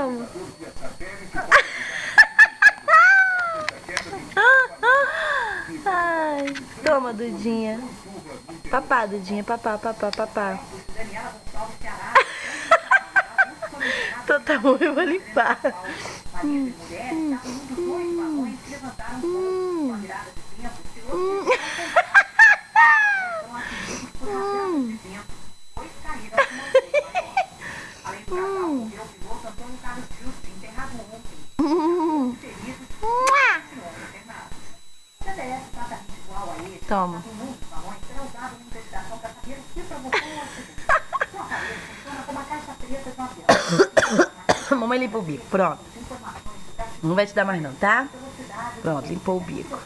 Toma. Ai, toma, Dudinha. Papá, Dudinha, papá, papá, papá. Tô tá bom, eu vou limpar. Toma. Mamãe limpa o bico, pronto. Não vai te dar mais não, tá? Pronto, limpou o bico.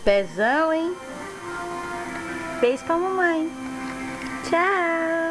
Pezão, hein? Beijo pra mamãe. Tchau.